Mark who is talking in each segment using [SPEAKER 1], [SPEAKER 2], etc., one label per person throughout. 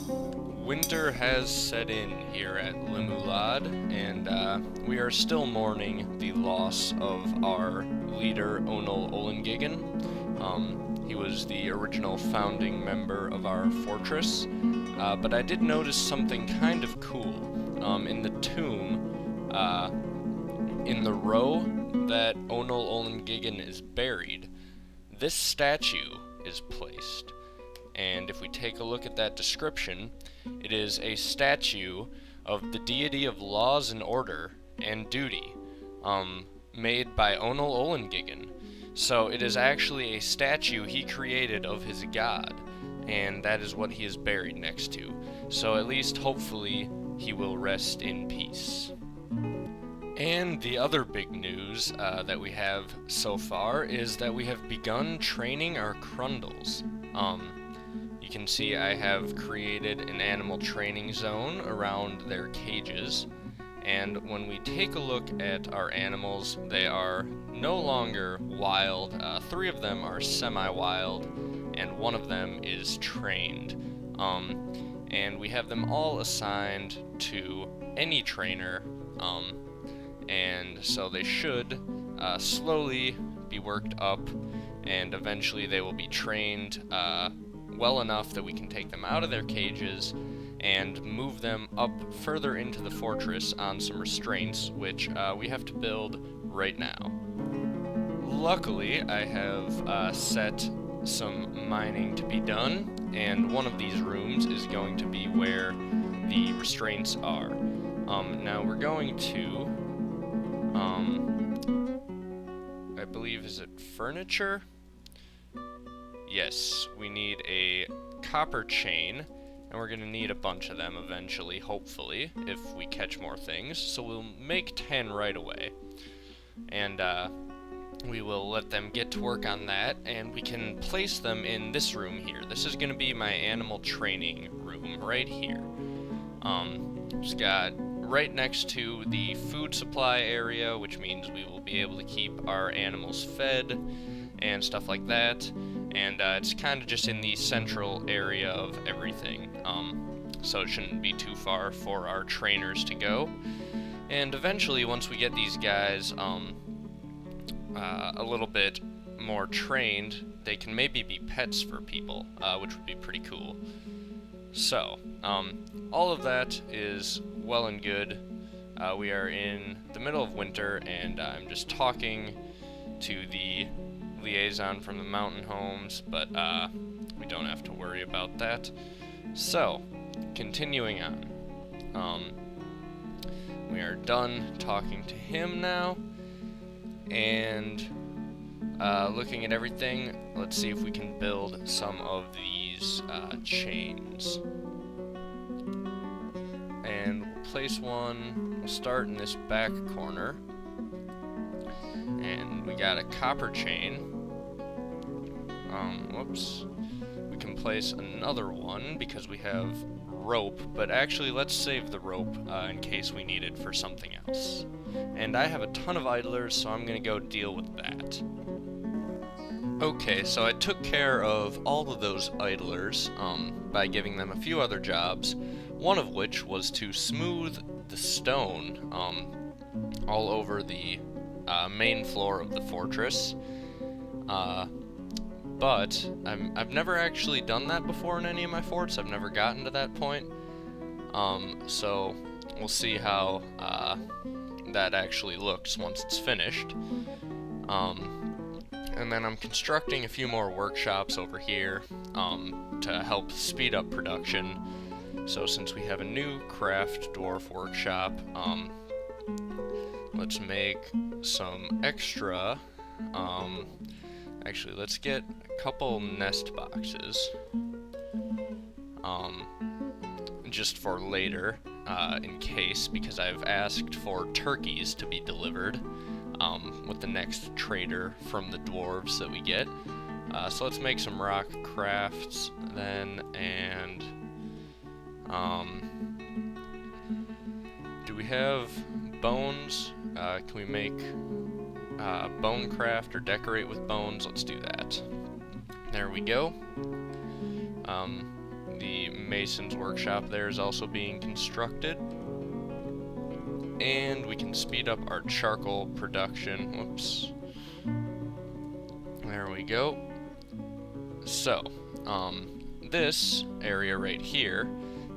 [SPEAKER 1] Winter has set in here at Limulod, and we are still mourning the loss of our leader, Onul He was the original founding member of our fortress, but I did notice something kind of cool. In the tomb, in the row that Onul Olengigen is buried, this statue is placed. And if we take a look at that description, it is a statue of the deity of laws and order and duty, made by Onul Olengigen. So it is actually a statue he created of his god, and that is what he is buried next to. So at least, hopefully, he will rest in peace. And the other big news that we have so far is that we have begun training our Crundles. You can see I have created an animal training zone around their cages, and when we take a look at our animals, they are no longer wild. 3 of them are semi-wild, and 1 of them is trained. And we have them all assigned to any trainer, and so they should slowly be worked up, and eventually they will be trained well enough that we can take them out of their cages and move them up further into the fortress on some restraints, which we have to build right now. Luckily, I have set some mining to be done, and one of these rooms is going to be where the restraints are. Now we're going to, I believe, is it furniture? Yes, we need a copper chain, and we're going to need a bunch of them eventually, hopefully, if we catch more things. So we'll make 10 right away, and we will let them get to work on that, and we can place them in this room here. This is going to be my animal training room right here. It's got right next to the food supply area, which means we will be able to keep our animals fed and stuff like that. And it's kind of just in the central area of everything, so it shouldn't be too far for our trainers to go. And eventually, once we get these guys a little bit more trained, they can maybe be pets for people, which would be pretty cool. So, all of that is well and good. We are in the middle of winter, and I'm just talking to the liaison from the mountain homes, but we don't have to worry about that. So, continuing on. We are done talking to him now, and looking at everything, let's see if we can build some of these chains. And we'll place one, we'll start in this back corner, and we got a copper chain. Whoops. We can place another one because we have rope, but actually let's save the rope in case we need it for something else. And I have a ton of idlers, so I'm gonna go deal with that. Okay, so I took care of all of those idlers by giving them a few other jobs, one of which was to smooth the stone all over the main floor of the fortress. But I've never actually done that before in any of my forts. I've never gotten to that point. So we'll see how that actually looks once it's finished. And then I'm constructing a few more workshops over here to help speed up production. So since we have a new craft dwarf workshop, let's make some extra. Actually, let's get a couple nest boxes, just for later, in case, because I've asked for turkeys to be delivered, with the next trader from the dwarves that we get. So let's make some rock crafts then, and, do we have bones? Can we make bone craft or decorate with bones? Let's do that. There we go. The mason's workshop there is also being constructed. And we can speed up our charcoal production. Whoops. There we go. So, this area right here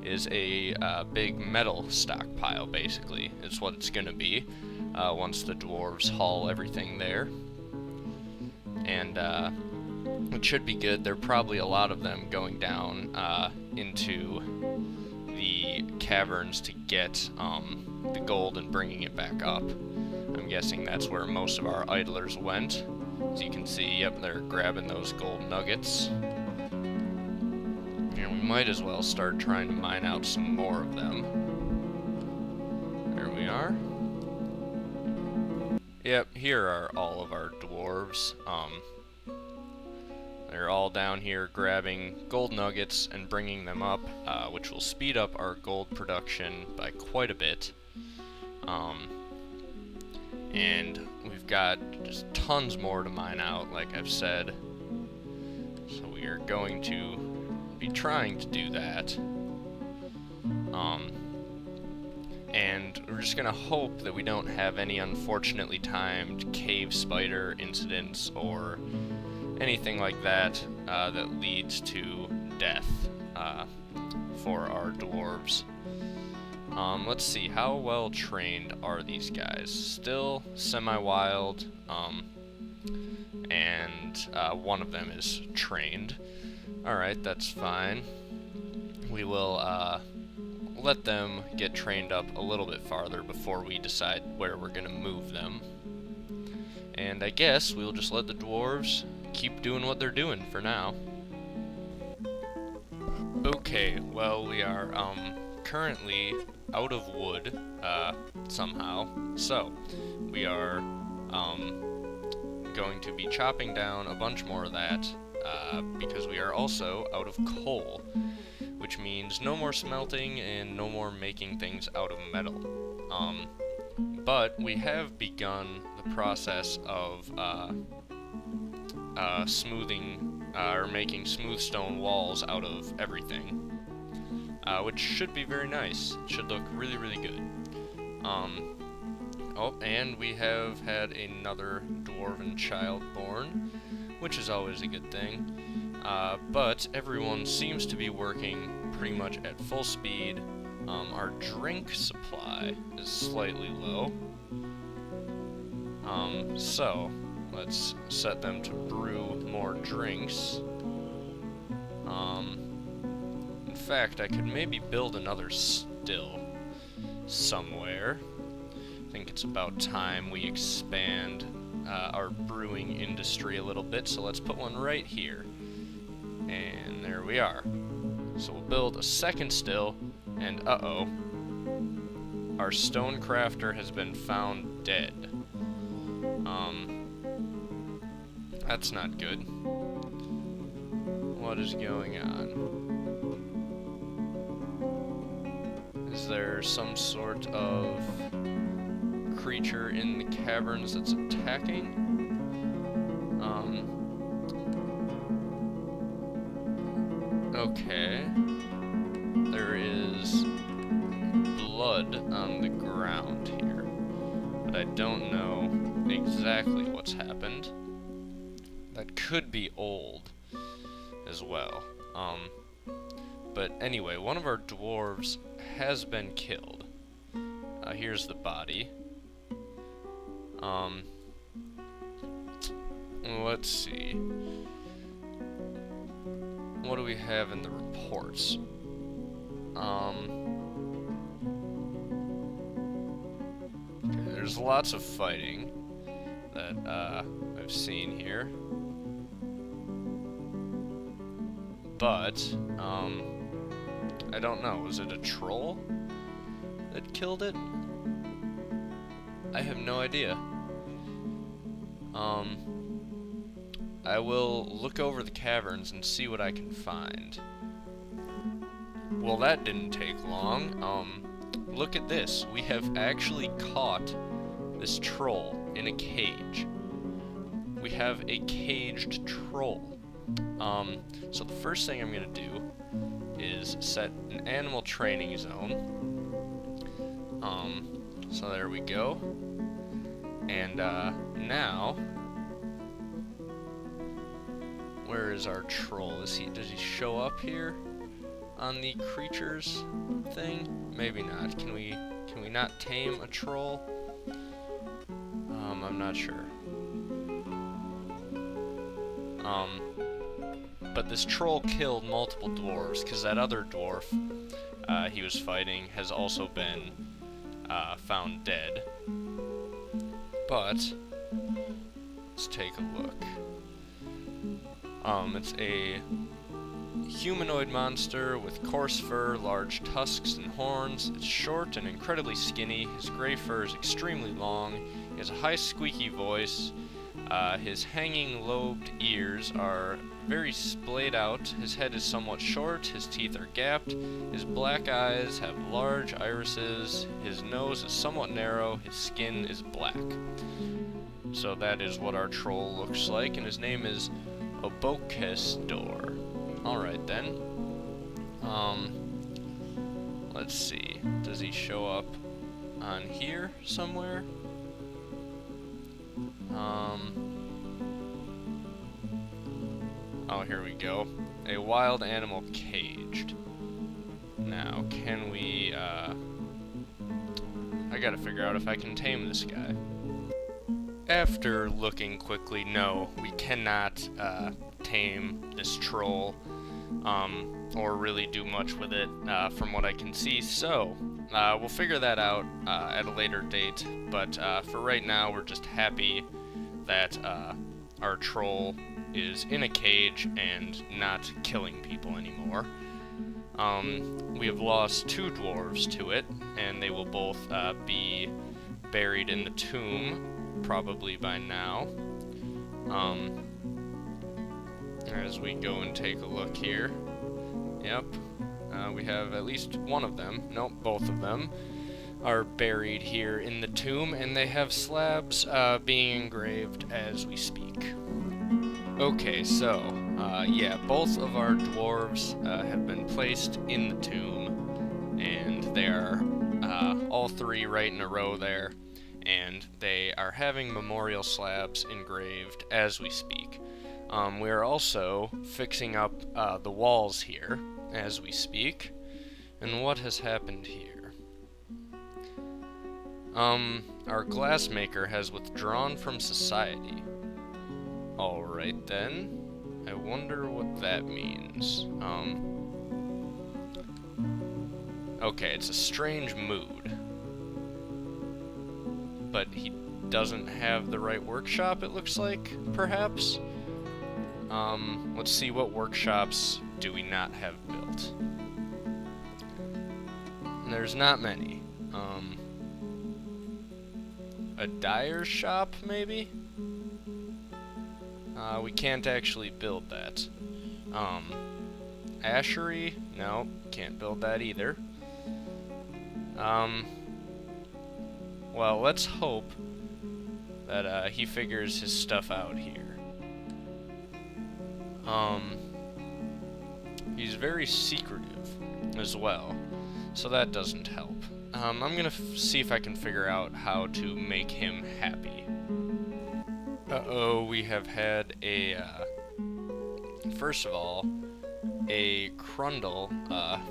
[SPEAKER 1] is a big metal stockpile, basically. It's what it's gonna be once the dwarves haul everything there. And it should be good. There are probably a lot of them going down into the caverns to get the gold and bringing it back up. I'm guessing that's where most of our idlers went. As you can see, yep, they're grabbing those gold nuggets. And we might as well start trying to mine out some more of them. There we are. Yep, here are all of our dwarves. They're all down here grabbing gold nuggets and bringing them up, which will speed up our gold production by quite a bit. And we've got just tons more to mine out, like I've said. So we are going to be trying to do that. And we're just gonna hope that we don't have any unfortunately timed cave spider incidents or anything like that that leads to death for our dwarves. Let's see, how well trained are these guys? Still semi-wild, and one of them is trained. Alright, that's fine. We will let them get trained up a little bit farther before we decide where we're gonna move them. And I guess we'll just let the dwarves keep doing what they're doing for now. Okay, well, we are currently out of wood somehow, so we are going to be chopping down a bunch more of that because we are also out of coal, which means no more smelting and no more making things out of metal. But we have begun the process of smoothing or making smooth stone walls out of everything, which should be very nice. It should look really, really good. Oh, and we have had another dwarven child born, which is always a good thing. But everyone seems to be working pretty much at full speed. Our drink supply is slightly low. So let's set them to brew more drinks. In fact, I could maybe build another still somewhere. I think it's about time we expand our brewing industry a little bit, so let's put one right here. And there we are. So we'll build a second still, and uh-oh, our stone crafter has been found dead. That's not good. What is going on? Is there some sort of creature in the caverns that's attacking? Okay. There is blood on the ground here, but I don't know exactly what's happened. That could be old as well. But anyway, one of our dwarves has been killed. Here's the body. Let's see. What do we have in the reports? Okay, there's lots of fighting that I've seen here. But, I don't know. Was it a troll that killed it? I have no idea. I will look over the caverns and see what I can find. Well, that didn't take long. Look at this. We have actually caught this troll in a cage. We have a caged troll. So the first thing I'm going to do is set an animal training zone. So there we go. And now, where is our troll? Does he show up here on the creatures thing? Maybe not. Can we not tame a troll? I'm not sure. But this troll killed multiple dwarves, because that other dwarf he was fighting has also been found dead. But let's take a look. It's a humanoid monster with coarse fur, large tusks and horns. It's short and incredibly skinny. His gray fur is extremely long. He has a high squeaky voice. His hanging lobed ears are very splayed out. His head is somewhat short. His teeth are gapped. His black eyes have large irises. His nose is somewhat narrow. His skin is black. So that is what our troll looks like, and his name is Obokesdor. Alright then. Let's see. Does he show up on here somewhere? Oh, here we go. A wild animal caged. Now, can we, I gotta figure out if I can tame this guy. After looking quickly, no, we cannot, tame this troll, or really do much with it, from what I can see, so, we'll figure that out, at a later date, but, for right now, we're just happy that, our troll is in a cage and not killing people anymore. We have lost 2 dwarves to it, and they will both be buried in the tomb, probably by now. As we go and take a look here. Yep, we have at least one of them, nope, both of them, are buried here in the tomb, and they have slabs being engraved as we speak. Okay, so, yeah, both of our dwarves have been placed in the tomb, and they are all 3 right in a row there, and they are having memorial slabs engraved as we speak. We are also fixing up the walls here as we speak, and what has happened here? Our glassmaker has withdrawn from society. Alright then, I wonder what that means. Okay, it's a strange mood. But he doesn't have the right workshop, it looks like, perhaps? Let's see, what workshops do we not have built? There's not many. A dyer's shop, maybe? We can't actually build that. Ashery? No, can't build that either. Well, let's hope that he figures his stuff out here. He's very secretive as well, so that doesn't help. I'm gonna see if I can figure out how to make him happy. Uh-oh, we have had a, first of all, a Crundle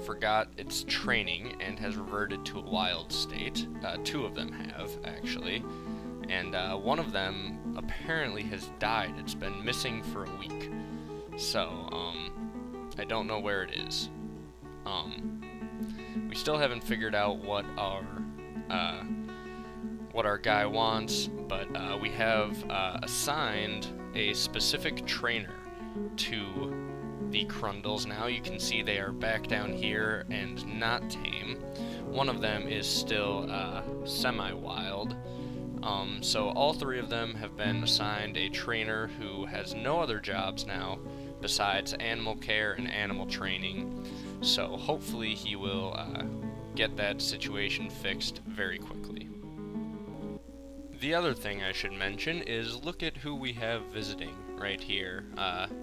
[SPEAKER 1] forgot its training and has reverted to a wild state. 2 of them have, actually. And one of them apparently has died. It's been missing for a week. So, I don't know where it is. We still haven't figured out what our guy wants, but we have assigned a specific trainer to the Crundles. Now you can see they are back down here and not tame. One of them is still semi-wild. So all 3 of them have been assigned a trainer who has no other jobs now besides animal care and animal training. So hopefully he will get that situation fixed very quickly. The other thing I should mention is look at who we have visiting right here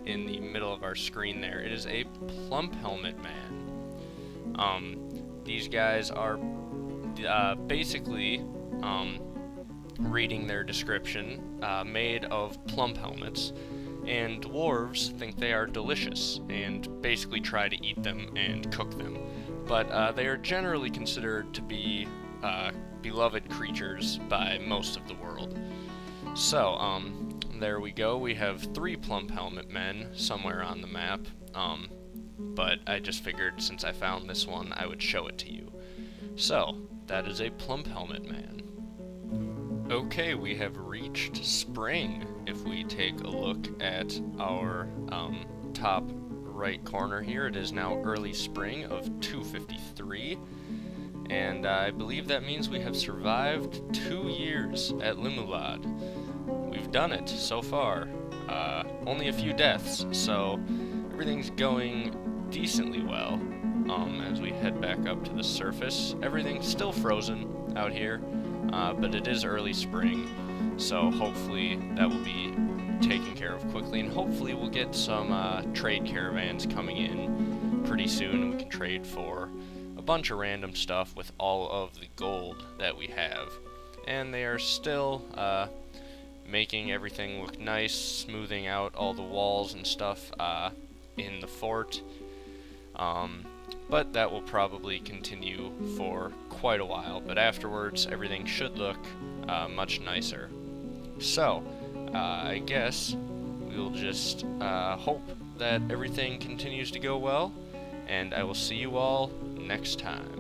[SPEAKER 1] in the middle of our screen there. It is a plump helmet man. These guys are basically, reading their description, made of plump helmets, and dwarves think they are delicious and basically try to eat them and cook them. But they are generally considered to be beloved creatures by most of the world. So, there we go. We have 3 plump helmet men somewhere on the map, but I just figured since I found this one, I would show it to you. So, that is a plump helmet man. Okay, we have reached spring. If we take a look at our top right corner here, it is now early spring of 253, and I believe that means we have survived 2 years at Limulod. We've done it so far. Only a few deaths, so everything's going decently well. As we head back up to the surface, everything's still frozen out here, but it is early spring, so hopefully that will be taken care of quickly, and hopefully we'll get some trade caravans coming in pretty soon, and we can trade for a bunch of random stuff with all of the gold that we have. And they are still making everything look nice, smoothing out all the walls and stuff in the fort. But that will probably continue for quite a while, but afterwards everything should look much nicer. So, I guess we'll just hope that everything continues to go well, and I will see you all next time.